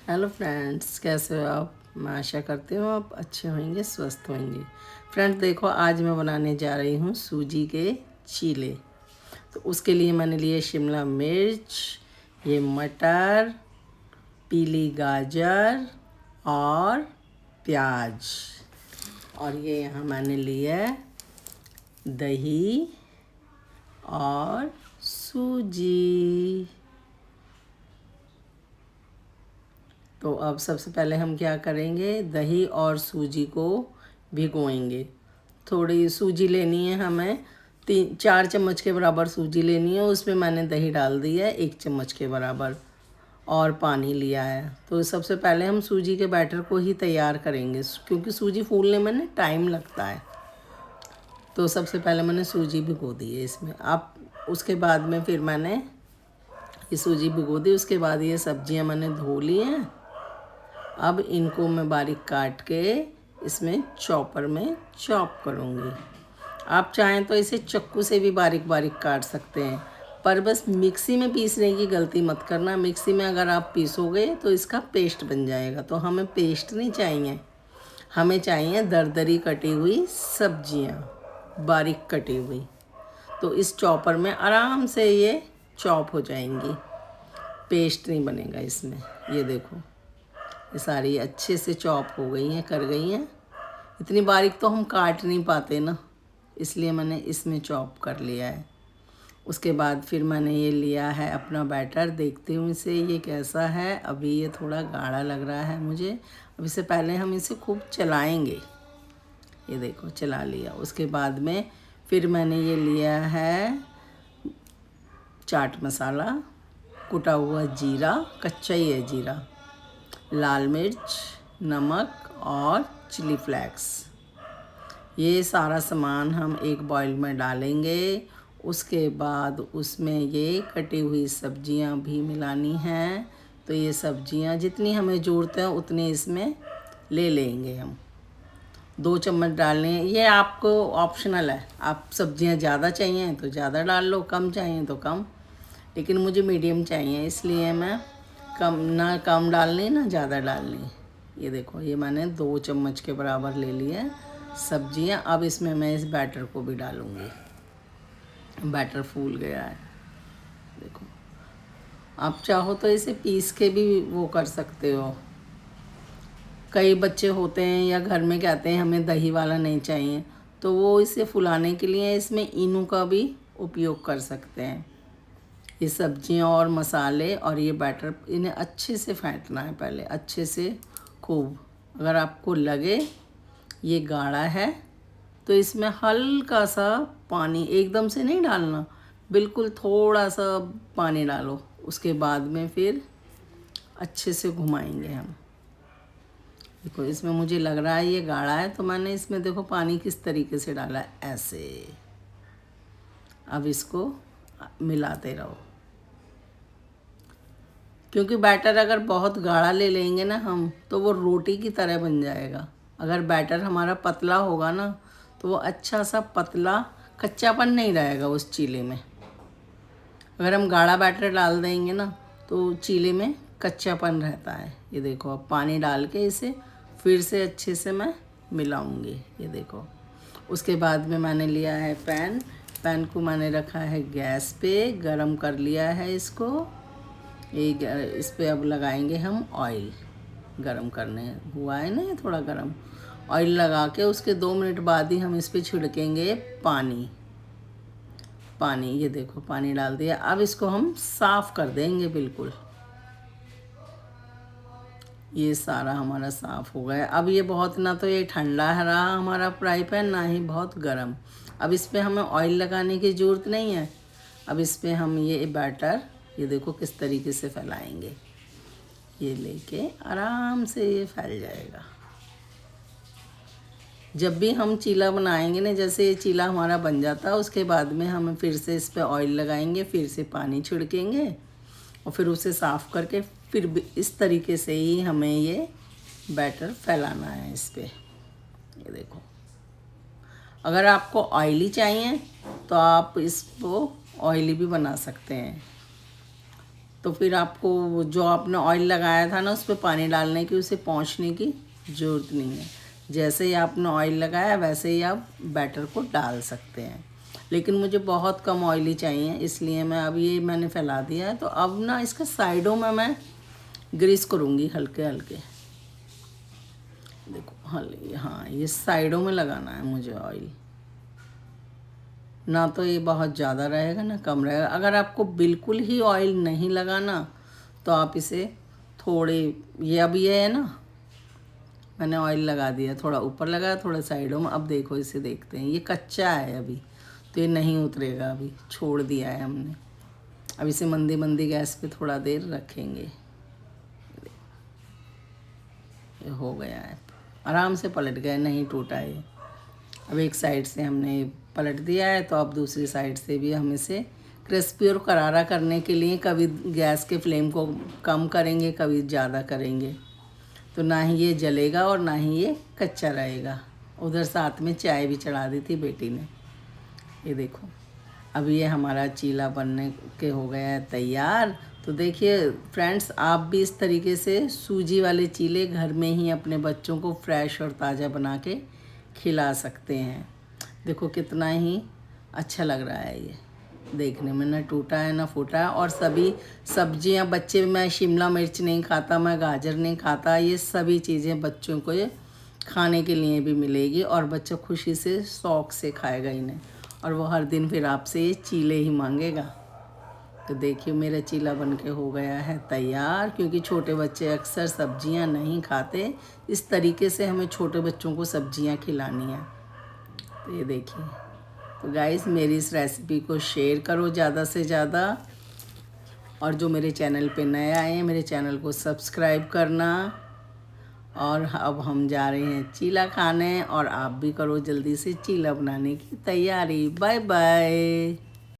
Hello friends, कैसे हो आप। मैं आशा करती हूँ आप अच्छे होंगे, स्वस्थ होंगे। फ्रेंड्स देखो, आज मैं बनाने जा रही हूँ सूजी के चीले। तो उसके लिए मैंने लिए शिमला मिर्च, ये मटर, पीली गाजर और प्याज। और ये यहाँ मैंने लिया दही और सूजी। तो अब सबसे पहले हम क्या करेंगे, दही और सूजी को भिगोएंगे। थोड़ी सूजी लेनी है हमें, 3-4 चम्मच के बराबर सूजी लेनी है। उसमें मैंने दही डाल दी है 1 चम्मच के बराबर और पानी लिया है। तो सबसे पहले हम सूजी के बैटर को ही तैयार करेंगे, क्योंकि सूजी फूलने में ना टाइम लगता है। तो सबसे पहले मैंने सूजी भिगो दी है इसमें। अब उसके बाद में फिर मैंने ये सूजी भिगो दी। उसके बाद ये सब्जियां मैंने धो ली हैं। अब इनको मैं बारीक काट के इसमें चॉपर में चॉप करूँगी। आप चाहें तो इसे चाकू से भी बारीक बारीक काट सकते हैं, पर बस मिक्सी में पीसने की गलती मत करना। मिक्सी में अगर आप पीसोगे तो इसका पेस्ट बन जाएगा। तो हमें पेस्ट नहीं चाहिए, हमें चाहिए दरदरी कटी हुई सब्जियां, बारीक कटी हुई। तो इस चॉपर में आराम से ये चॉप हो जाएंगी, पेस्ट नहीं बनेगा इसमें। ये देखो, ये सारी अच्छे से चॉप हो गई हैं, कर गई हैं। इतनी बारीक तो हम काट नहीं पाते ना, इसलिए मैंने इसमें चॉप कर लिया है। उसके बाद फिर मैंने ये लिया है अपना बैटर। देखती हूँ इसे ये कैसा है। अभी ये थोड़ा गाढ़ा लग रहा है मुझे। अब इससे पहले हम इसे खूब चलाएंगे। ये देखो, चला लिया। उसके बाद में फिर मैंने ये लिया है चाट मसाला, कुटा हुआ जीरा, कच्चा ही है जीरा, लाल मिर्च, नमक और चिली फ्लेक्स। ये सारा सामान हम एक बॉईल में डालेंगे। उसके बाद उसमें ये कटी हुई सब्जियां भी मिलानी हैं। तो ये सब्जियां जितनी हमें ज़रूरत है उतनी इसमें ले लेंगे हम। 2 चम्मच डालने हैं, ये आपको ऑप्शनल है। आप सब्जियां ज़्यादा चाहिए तो ज़्यादा डाल लो, कम चाहिए तो कम। लेकिन मुझे मीडियम चाहिए, इसलिए मैं कम डालनी ना ज़्यादा डालनी। ये देखो, ये मैंने 2 चम्मच के बराबर ले लिए सब्जियां। अब इसमें मैं इस बैटर को भी डालूँगी। बैटर फूल गया है, देखो। आप चाहो तो इसे पीस के भी वो कर सकते हो। कई बच्चे होते हैं या घर में कहते हैं हमें दही वाला नहीं चाहिए, तो वो इसे फुलाने के लिए इसमें इनो का भी उपयोग कर सकते हैं। ये सब्जियां और मसाले और ये बैटर, इन्हें अच्छे से फेंटना है पहले, अच्छे से खूब। अगर आपको लगे ये गाढ़ा है तो इसमें हल्का सा पानी, एकदम से नहीं डालना, बिल्कुल थोड़ा सा पानी डालो। उसके बाद में फिर अच्छे से घुमाएंगे हम। देखो, इसमें मुझे लग रहा है ये गाढ़ा है, तो मैंने इसमें देखो पानी किस तरीके से डाला है, ऐसे। अब इसको मिलाते रहो, क्योंकि बैटर अगर बहुत गाढ़ा ले लेंगे ना हम, तो वो रोटी की तरह बन जाएगा। अगर बैटर हमारा पतला होगा ना, तो वो अच्छा सा पतला, कच्चापन नहीं रहेगा उस चीले में। अगर हम गाढ़ा बैटर डाल देंगे ना, तो चीले में कच्चापन रहता है। ये देखो, अब पानी डाल के इसे फिर से अच्छे से मैं मिलाऊंगी। ये देखो, उसके बाद में मैंने लिया है पैन। पैन को मैंने रखा है गैस पे, गरम कर लिया है इसको। इस पे अब लगाएंगे हम ऑयल। गरम करने हुआ है ना ये थोड़ा गरम। ऑयल लगा के उसके 2 मिनट बाद ही हम इस पे छिड़केंगे पानी। पानी, ये देखो पानी डाल दिया। अब इसको हम साफ़ कर देंगे बिल्कुल। ये सारा हमारा साफ़ हो गया। अब ये बहुत ना तो ये ठंडा है रहा हमारा फ्राई पैन, ना ही बहुत गर्म। अब इस पर हमें ऑयल लगाने की ज़रूरत नहीं है। अब इस पर हम ये बैटर, ये देखो किस तरीके से फैलाएंगे। ये लेके आराम से ये फैल जाएगा। जब भी हम चीला बनाएंगे ना, जैसे ये चीला हमारा बन जाता है, उसके बाद में हम फिर से इस पर ऑयल लगाएंगे, फिर से पानी छिड़केंगे और फिर उसे साफ़ करके फिर भी इस तरीके से ही हमें ये बैटर फैलाना है इस पर। ये देखो, अगर आपको ऑयली चाहिए तो आप इसको ऑयली भी बना सकते हैं। तो फिर आपको जो आपने ऑयल लगाया था ना उस पर पानी डालने की, उसे पोंछने की ज़रूरत नहीं है। जैसे ही आपने ऑयल लगाया वैसे ही आप बैटर को डाल सकते हैं। लेकिन मुझे बहुत कम ऑयली चाहिए, इसलिए मैं अब ये मैंने फैला दिया है। तो अब ना इसके साइडों में मैं ग्रीस करूँगी हल्के हल्के। देखो हाँ ये साइडों में लगाना है मुझे ऑयल, ना तो ये बहुत ज़्यादा रहेगा ना कम रहेगा। अगर आपको बिल्कुल ही ऑयल नहीं लगाना तो आप इसे थोड़े, ये अब ये है ना, मैंने ऑयल लगा दिया, थोड़ा ऊपर लगाया थोड़ा साइडों में। अब देखो इसे देखते हैं, ये कच्चा है अभी, तो ये नहीं उतरेगा, अभी छोड़ दिया है हमने। अब इसे मंदी मंदी गैस पे थोड़ा देर रखेंगे। ये हो गया है, आराम से पलट गया, नहीं टूटा ये। अब एक साइड से हमने पलट दिया है, तो अब दूसरी साइड से भी हम इसे क्रिस्पी और करारा करने के लिए कभी गैस के फ्लेम को कम करेंगे, कभी ज़्यादा करेंगे, तो ना ही ये जलेगा और ना ही ये कच्चा रहेगा। उधर साथ में चाय भी चढ़ा दी थी बेटी ने। ये देखो अब ये हमारा चीला बनने के हो गया है तैयार। तो देखिए फ्रेंड्स, आप भी इस तरीके से सूजी वाले चीले घर में ही अपने बच्चों को फ्रेश और ताज़ा बना के खिला सकते हैं। देखो कितना ही अच्छा लग रहा है ये देखने में, ना टूटा है ना फूटा है। और सभी सब्जियां बच्चे, मैं शिमला मिर्च नहीं खाता, मैं गाजर नहीं खाता, ये सभी चीज़ें बच्चों को ये खाने के लिए भी मिलेगी और बच्चा खुशी से शौक़ से खाएगा इन्हें, और वो हर दिन फिर आपसे ये चीले ही मांगेगा। तो देखिए मेरा चीला बनके हो गया है तैयार। क्योंकि छोटे बच्चे अक्सर सब्जियां नहीं खाते, इस तरीके से हमें छोटे बच्चों को सब्जियां खिलानी है। तो ये देखिए, तो गाइस मेरी इस रेसिपी को शेयर करो ज़्यादा से ज़्यादा, और जो मेरे चैनल पे नए आए हैं मेरे चैनल को सब्सक्राइब करना। और अब हम जा रहे हैं चीला खाने, और आप भी करो जल्दी से चीला बनाने की तैयारी। Bye bye.